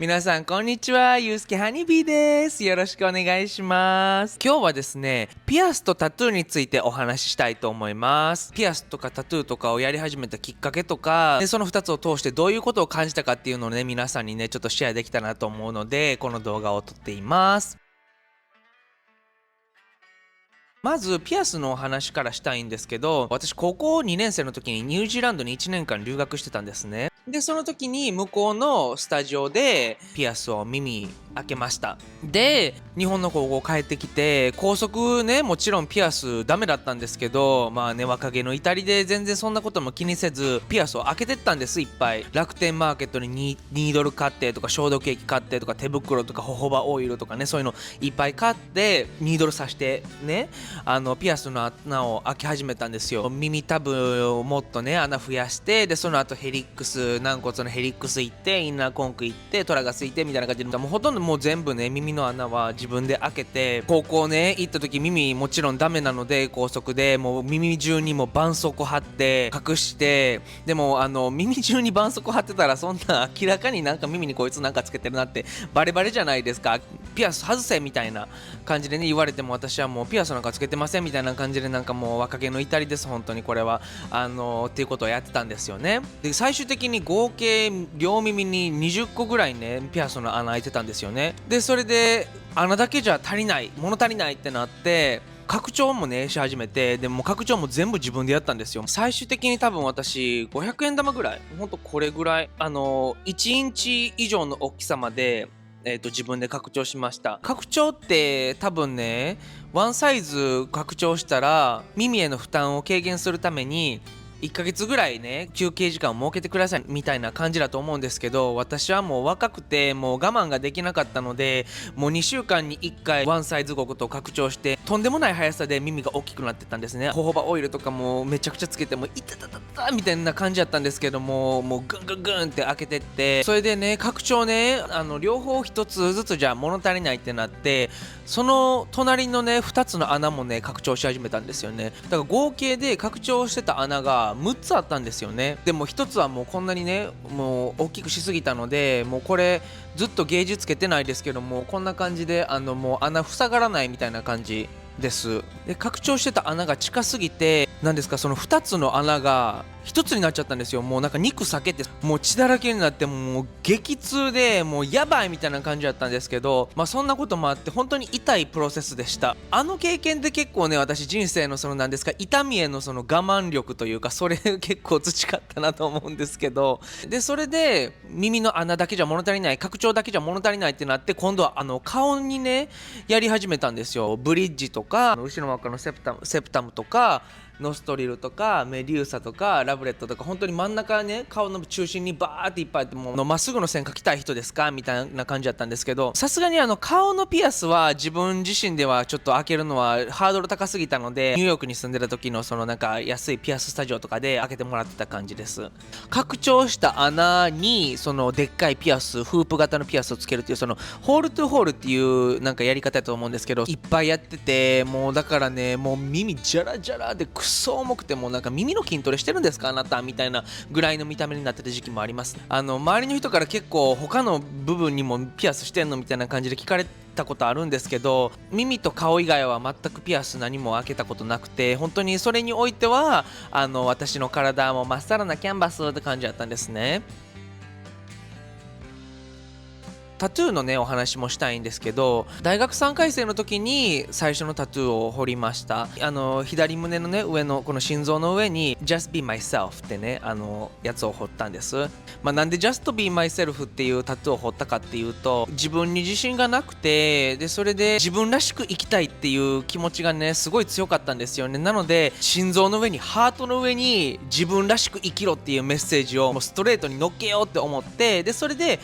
皆さんこんにちは、ゆうすけハニビーです。よろしくお願いします。今日はですね、ピアスとタトゥーについてお話ししたいと思います。ピアスとかタトゥーとかをやり始めたきっかけとか、でその2つを通してどういうことを感じたかっていうのをね、皆さんにねちょっとシェアできたらなと思うので、この動画を撮っています。まずピアスのお話からしたいんですけど、私高校2年生の時にニュージーランドに1年間留学してたんですね。でその時に向こうのスタジオでピアスを耳開けました。で日本の高校帰ってきて、高速ね、もちろんピアスダメだったんですけど、まあね、若気の至りで全然そんなことも気にせずピアスを開けてったんです。いっぱい楽天マーケットにニードル買ってとか、消毒液買ってとか、手袋とかホホバオイルとかね、そういうのいっぱい買ってニードル刺してね、ピアスの穴を開け始めたんですよ。耳たぶをもっとね穴増やして、でその後ヘリックス、軟骨のヘリックス行って、インナーコンク行って、トラガス行ってみたいな感じで、もうほとんどもう全部ね、耳の穴は自分で開けて、高校ね行った時耳もちろんダメなので、高速でもう耳中にも絆創膏貼って隠して、でも耳中に絆創膏貼ってたら、そんな明らかになんか耳にこいつなんかつけてるなってバレバレじゃないですか。ピアス外せみたいな感じでね言われても、私はもうピアスなんかつけてませんみたいな感じで、なんかもう若気の至りです、本当にこれはっていうことをやってたんですよね。で最終的に合計両耳に20個ぐらいねピアスの穴開いてたんですよね。でそれで穴だけじゃ足りない、物足りないってなって、拡張もねし始めて、でも拡張も全部自分でやったんですよ。最終的に多分私500円玉ぐらい、ほんとこれぐらい、1インチ以上の大きさまで自分で拡張しました。拡張って多分ね、ワンサイズ拡張したら耳への負担を軽減するために1ヶ月ぐらいね休憩時間を設けてくださいみたいな感じだと思うんですけど、私はもう若くてもう我慢ができなかったので、もう2週間に1回ワンサイズごと拡張して、とんでもない速さで耳が大きくなってったんですね。ホホバオイルとかもめちゃくちゃつけて、もういたたたたみたいな感じだったんですけども、もうグングングンって開けてって、それでね拡張ね両方1つずつじゃ物足りないってなって、その隣のね2つの穴もね拡張し始めたんですよね。だから合計で拡張してた穴が6つあったんですよね。でも1つはもうこんなにねもう大きくしすぎたので、もうこれずっとゲージつけてないですけども、こんな感じでもう穴塞がらないみたいな感じです。で拡張してた穴が近すぎて、なんですか、その2つの穴が1つになっちゃったんですよ。もうなんか肉裂けてもう血だらけになって、もう激痛でもうやばいみたいな感じだったんですけど、まあそんなこともあって本当に痛いプロセスでした。経験で結構ね、私人生のそのなんですか、痛みへのその我慢力というか、それ結構培ったなと思うんですけど、でそれで耳の穴だけじゃ物足りない、拡張だけじゃ物足りないってなって、今度は顔にねやり始めたんですよ。ブリッジとか後ろの赤のセプタムとかノストリルとかメデューサとかラブレットとか、本当に真ん中ね顔の中心にバーっていっぱいあって、もうまっすぐの線描きたい人ですかみたいな感じだったんですけど、さすがに顔のピアスは自分自身ではちょっと開けるのはハードル高すぎたので、ニューヨークに住んでた時のそのなんか安いピアススタジオとかで開けてもらってた感じです。拡張した穴にそのでっかいピアス、フープ型のピアスをつけるっていう、そのホールトゥホールっていうなんかやり方だと思うんですけど、いっぱいやってて、もうだからね、もう耳ジャラジャラでクソ重くて、もうなんか耳の筋トレしてるんですかあなたみたいなぐらいの見た目になってた時期もあります。周りの人から結構他の部分にもピアスしてんのみたいな感じで聞かれたことあるんですけど、耳と顔以外は全くピアス何も開けたことなくて、本当にそれにおいては私の体もまっさらなキャンバスって感じだったんですね。タトゥーのねお話もしたいんですけど、大学3回生の時に最初のタトゥーを彫りました。左胸のね上のこの心臓の上に Just be myself ってねやつを彫ったんです。なんで Just be myself っていうタトゥーを彫ったかっていうと、自分に自信がなくて、でそれで自分らしく生きたいっていう気持ちがねすごい強かったんですよね。なので心臓の上に、ハートの上に自分らしく生きろっていうメッセージをもうストレートに乗っけようって思って、でそれで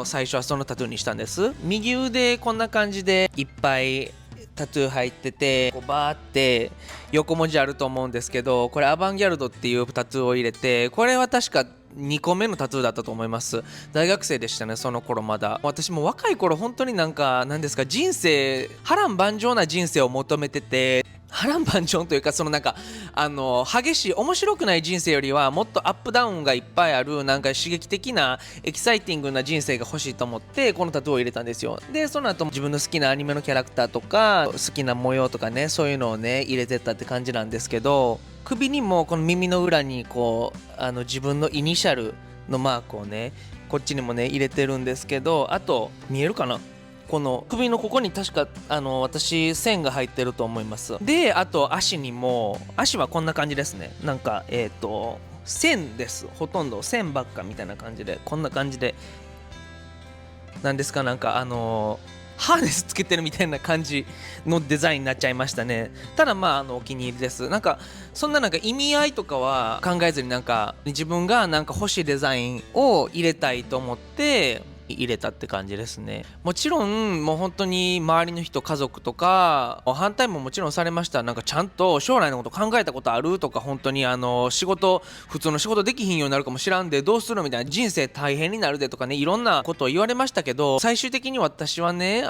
最初はそのタトゥーにしたんです。右腕こんな感じでいっぱいタトゥー入ってて、こうバーって横文字あると思うんですけど、これアバンギャルドっていうタトゥーを入れて、これは確か2個目のタトゥーだったと思います。大学生でしたね、その頃まだ。私も若い頃本当になんか何ですか、人生波乱万丈な人生を求めてて、波乱万丈というか、激しい面白くない人生よりはもっとアップダウンがいっぱいある、なんか刺激的なエキサイティングな人生が欲しいと思ってこのタトゥーを入れたんですよ。でその後自分の好きなアニメのキャラクターとか好きな模様とかね、そういうのをね入れてったって感じなんですけど、首にもこの耳の裏にこう自分のイニシャルのマークをねこっちにもね入れてるんですけど、あと見えるかな、この首のここに確か私線が入ってると思います。であと足にも、足はこんな感じですね。なんか線です。ほとんど線ばっかみたいな感じで、こんな感じでなんですか、なんかハーネスつけてるみたいな感じのデザインになっちゃいましたね。ただお気に入りです。なんかそんななんか意味合いとかは考えずに、なんか自分がなんか欲しいデザインを入れたいと思って入れたって感じですね。もちろんもう本当に周りの人、家族とか反対ももちろんされました。なんかちゃんと将来のこと考えたことあるとか、本当に普通の仕事できひんようになるかもしらんでどうするみたいな、人生大変になるでとかね、いろんなことを言われましたけど、最終的に私はね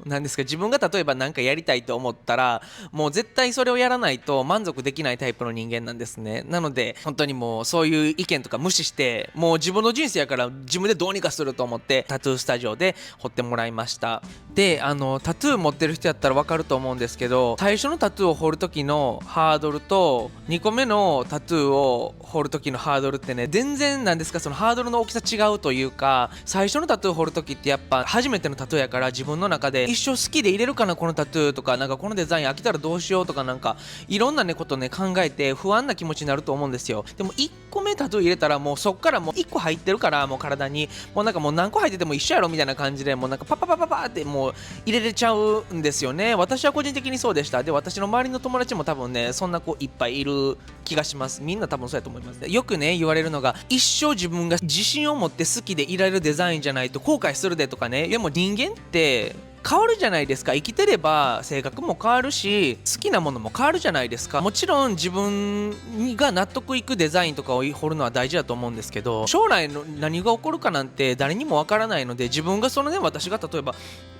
何ですか、自分が例えば何かやりたいと思ったらもう絶対それをやらないと満足できないタイプの人間なんですね。なので本当にもうそういう意見とか無視して、もう自分の人生やから自分でどうにかすると思ってタトゥースタジオで彫ってもらいました。でタトゥー持ってる人やったら分かると思うんですけど、最初のタトゥーを彫る時のハードルと2個目のタトゥーを彫る時のハードルってね、全然なんですか、そのハードルの大きさ違うというか、最初のタトゥーを彫る時ってやっぱ初めてのタトゥーやから、自分の中で一生好きで入れるかなこのタトゥーとか、なんかこのデザイン飽きたらどうしようとか、なんかいろんなねことね考えて不安な気持ちになると思うんですよ。でも1個目タトゥー入れたらもうそっからもう1個入ってるから、もう体にもうなんかもう何個入ってても一緒やろみたいな感じで、もうなんかパパパパパってもう入れれちゃうんですよね。私は個人的にそうでした。で私の周りの友達も多分ねそんな子いっぱいいる気がします。みんな多分そうやと思いますね。よくね言われるのが、一生自分が自信を持って好きでいられるデザインじゃないと後悔するでとかね。でも人間って変わるじゃないですか。生きてれば性格も変わるし、好きなものも変わるじゃないですか。もちろん自分が納得いくデザインとかを彫るのは大事だと思うんですけど、将来の何が起こるかなんて誰にもわからないので、自分が私が例えば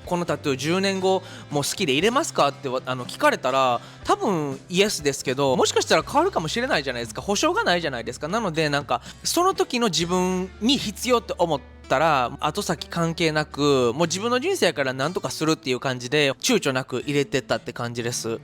このタトゥー10年後もう好きで入れますかって聞かれたら多分イエスですけど、もしかしたら変わるかもしれないじゃないですか。保証がないじゃないですか。なのでなんかその時の自分に必要って思ったら後先関係なく、もう自分の人生やから何とかするっていう感じで躊躇なく入れてったって感じです。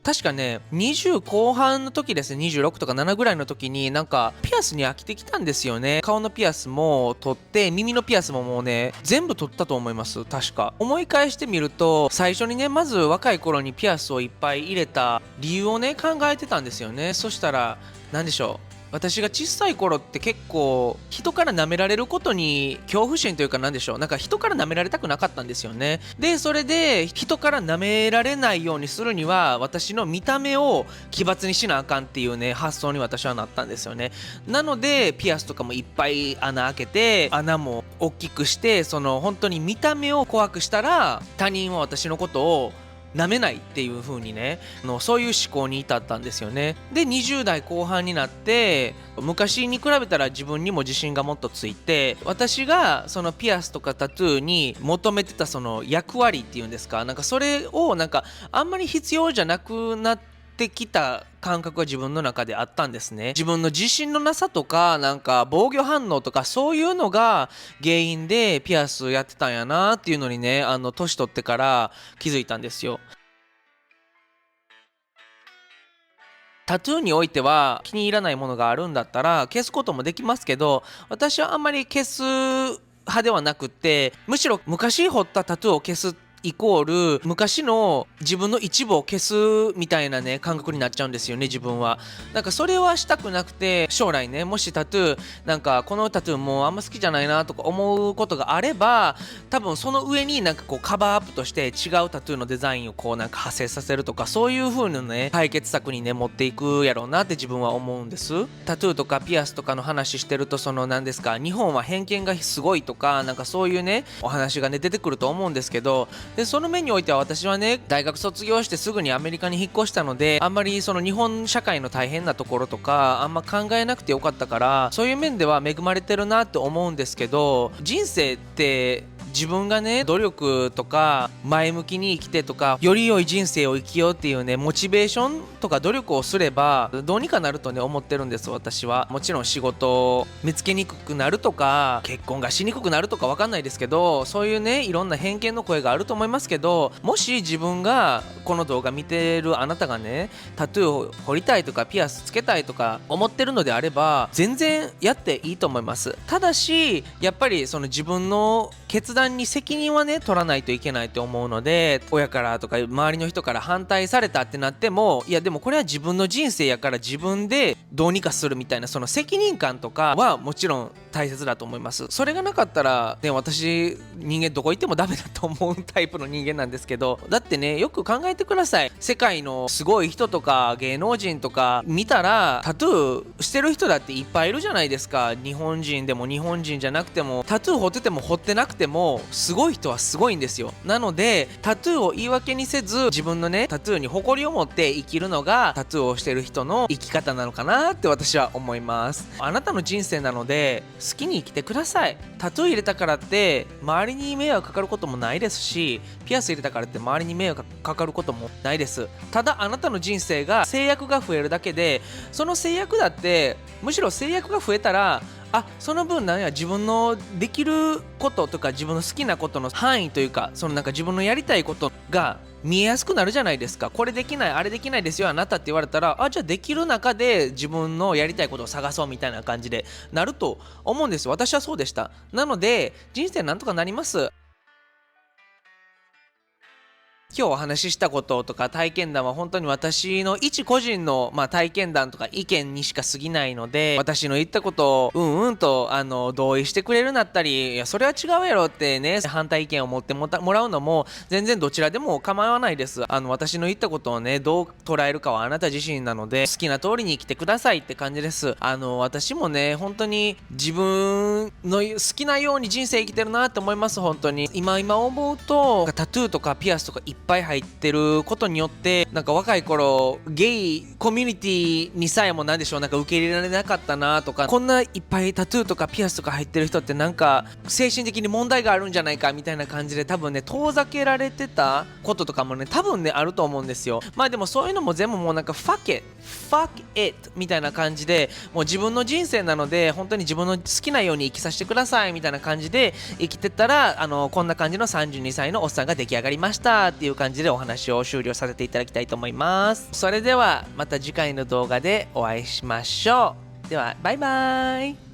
確かね20後半の時ですね、26とか7ぐらいの時になんかピアスに飽きてきたんですよね。顔のピアスも取って、耳のピアスももうね全部取ったと思います。確か思い返してみると、最初にねまず若い頃にピアスをいっぱい入れた理由をね考えてたんですよね。そしたら何でしょう、私が小さい頃って結構人から舐められることに恐怖心というか、なんでしょう、なんか人から舐められたくなかったんですよね。でそれで人から舐められないようにするには私の見た目を奇抜にしなあかんっていうね発想に私はなったんですよね。なのでピアスとかもいっぱい穴開けて、穴も大きくして、その本当に見た目を怖くしたら他人は私のことを舐めないっていう風にねそういう思考に至ったんですよね。で20代後半になって昔に比べたら自分にも自信がもっとついて、私がそのピアスとかタトゥーに求めてたその役割っていうんですか、なんかそれをなんかあんまり必要じゃなくなってきた感覚が自分の中であったんですね。自分の自信のなさとか、なんか防御反応とかそういうのが原因でピアスやってたんやなっていうのにね年取ってから気づいたんですよ。タトゥーにおいては気に入らないものがあるんだったら消すこともできますけど、私はあんまり消す派ではなくって、むしろ昔彫ったタトゥーを消すイコール昔の自分の一部を消すみたいなね感覚になっちゃうんですよね、自分は。なんかそれはしたくなくて、将来ねもしタトゥーなんかこのタトゥーもうあんま好きじゃないなとか思うことがあれば、多分その上になんかこうカバーアップとして違うタトゥーのデザインをこうなんか派生させるとか、そういう風なね解決策にね持っていくやろうなって自分は思うんです。タトゥーとかピアスとかの話してると、その何ですか、日本は偏見がすごいとかなんかそういうねお話がね出てくると思うんですけど、でその面においては私はね、大学卒業してすぐにアメリカに引っ越したので、あんまりその日本社会の大変なところとかあんま考えなくてよかったから、そういう面では恵まれてるなって思うんですけど、人生って自分がね、努力とか前向きに生きてとか、より良い人生を生きようっていうね、モチベーションとか努力をすればどうにかなるとね、思ってるんです。私はもちろん仕事を見つけにくくなるとか、結婚がしにくくなるとかわかんないですけど、そういうね、いろんな偏見の声があると思いますけど、もし自分がこの動画見てるあなたがね、タトゥーを彫りたいとかピアスつけたいとか思ってるのであれば、全然やっていいと思います。ただしやっぱりその自分の決断に責任はね、取らないといけないと思うので、親からとか周りの人から反対されたってなっても、いやでもこれは自分の人生やから自分でどうにかするみたいな、その責任感とかはもちろん大切だと思います。それがなかったらね、私人間どこ行ってもダメだと思うタイプの人間なんですけど、だってね、よく考えてください。世界のすごい人とか芸能人とか見たら、タトゥーしてる人だっていっぱいいるじゃないですか。日本人でも日本人じゃなくても、タトゥー彫ってても彫ってなくてもすごい人はすごいんですよ。なのでタトゥーを言い訳にせず、自分のね、タトゥーに誇りを持って生きるのがタトゥーをしてる人の生き方なのかなって私は思います。あなたの人生なので好きに生きてください。タトゥー入れたからって周りに迷惑かかることもないですし、ピアス入れたからって周りに迷惑かかることもないです。ただあなたの人生が制約が増えるだけで、その制約だってむしろ制約が増えたら、その分なんや、自分のできることとか自分の好きなことの範囲というか、そのなんか自分のやりたいことが見えやすくなるじゃないですか。これできないあれできないですよあなたって言われたら、じゃあできる中で自分のやりたいことを探そうみたいな感じでなると思うんですよ。私はそうでした。なので人生なんとかなります。今日お話ししたこととか体験談は本当に私の一個人の、体験談とか意見にしか過ぎないので、私の言ったことをと同意してくれるんだったり、いやそれは違うやろってね、反対意見を持ってもらうのも全然どちらでも構わないです。私の言ったことをね、どう捉えるかはあなた自身なので、好きな通りに生きてくださいって感じです。私もね、本当に自分の好きなように人生生きてるなって思います。本当に今思うと、タトゥーとかピアスとかいっぱい入ってることによって、なんか若い頃ゲイコミュニティにさえもなんでしょう、なんか受け入れられなかったなとか、こんないっぱいタトゥーとかピアスとか入ってる人ってなんか精神的に問題があるんじゃないかみたいな感じで、多分ね、遠ざけられてたこととかもね、多分ね、あると思うんですよ。でもそういうのも全部もうなんかfuck it みたいな感じで、もう自分の人生なので本当に自分の好きなように生きさせてくださいみたいな感じで生きてたら、こんな感じの32歳のおっさんが出来上がりましたっていう感じでお話を終了させていただきたいと思います。それではまた次回の動画でお会いしましょう。ではバイバーイ。